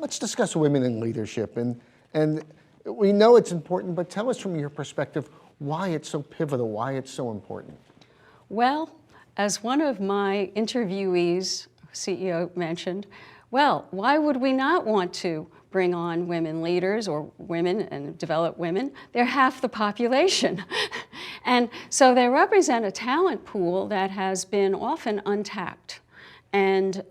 let's discuss women in leadership. And we know it's important, but tell us from your perspective why it's so pivotal, why it's so important. Well, as one of my interviewees, CEO, mentioned, well, why would we not want to bring on women leaders or women and develop women? They're half the population. And so they represent a talent pool that has been often untapped. And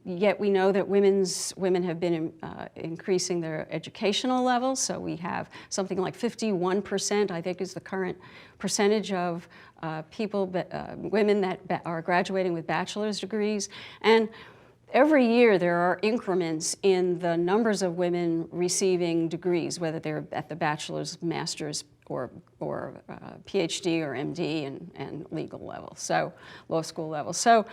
yet we know that women have been increasing their educational levels. So we have something like 51%, I think, is the current percentage of women that are graduating with bachelor's degrees. And every year there are increments in the numbers of women receiving degrees, whether they're at the bachelor's, master's, or PhD or MD and legal level, so law school level. So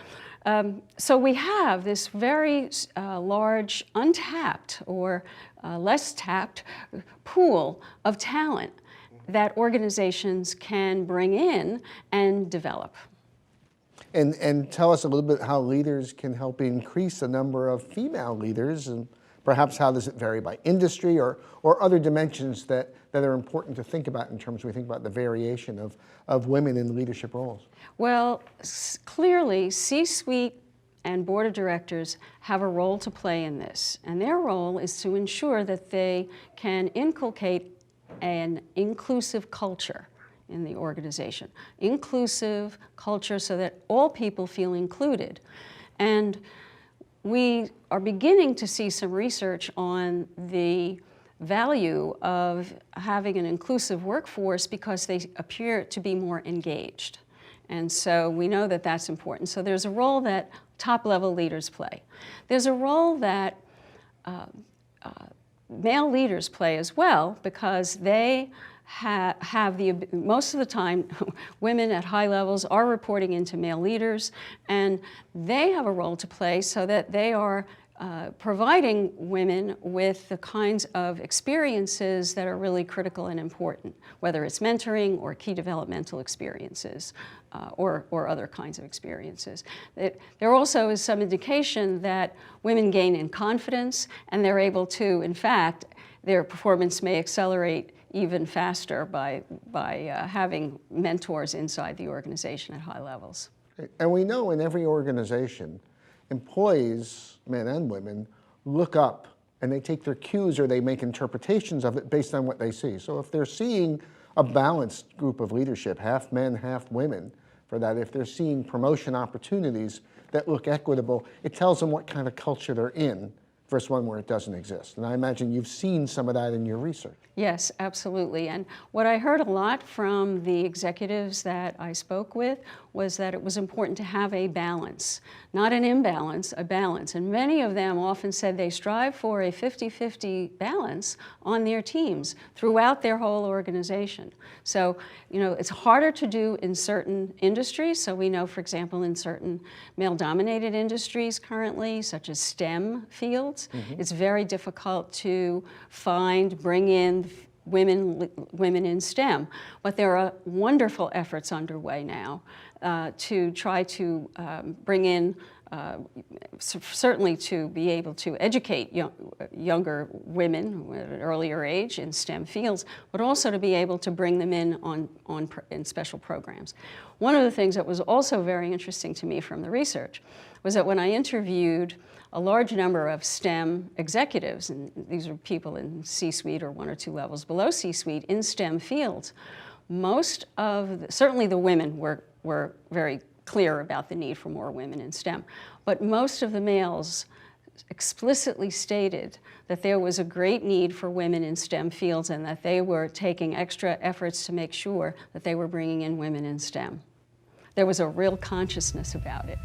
we have this very large untapped or less tapped pool of talent that organizations can bring in and develop. And tell us a little bit how leaders can help increase the number of female leaders, and perhaps how does it vary by industry or other dimensions that are important to think about in terms we think about the variation of women in leadership roles? Well, clearly C-suite and board of directors have a role to play in this, and their role is to ensure that they can inculcate an inclusive culture in the organization. Inclusive culture so that all people feel included. And we are beginning to see some research on the value of having an inclusive workforce because they appear to be more engaged. And so we know that that's important. So there's a role that top-level leaders play. There's a role that male leaders play as well, because they have most of the time, women at high levels are reporting into male leaders, and they have a role to play so that they are providing women with the kinds of experiences that are really critical and important, whether it's mentoring or key developmental experiences or other kinds of experiences. There also is some indication that women gain in confidence, and they're able to, in fact, their performance may accelerate even faster by having mentors inside the organization at high levels. And we know in every organization, employees, men and women, look up and they take their cues or they make interpretations of it based on what they see. So if they're seeing a balanced group of leadership, half men, half women, for that, if they're seeing promotion opportunities that look equitable, it tells them what kind of culture they're in versus one where it doesn't exist. And I imagine you've seen some of that in your research. Yes, absolutely. And what I heard a lot from the executives that I spoke with was that it was important to have a balance, not an imbalance, a balance. And many of them often said they strive for a 50-50 balance on their teams throughout their whole organization. So, you know, it's harder to do in certain industries. So we know, for example, in certain male-dominated industries currently, such as STEM fields, it's very difficult to bring in women in STEM. But there are wonderful efforts underway now to try to bring in, certainly to be able to educate younger women at an earlier age in STEM fields, but also to be able to bring them in in special programs. One of the things that was also very interesting to me from the research was that when I interviewed a large number of STEM executives, and these are people in C-suite or one or two levels below C-suite in STEM fields, certainly the women were very clear about the need for more women in STEM, but most of the males explicitly stated that there was a great need for women in STEM fields and that they were taking extra efforts to make sure that they were bringing in women in STEM. There was a real consciousness about it.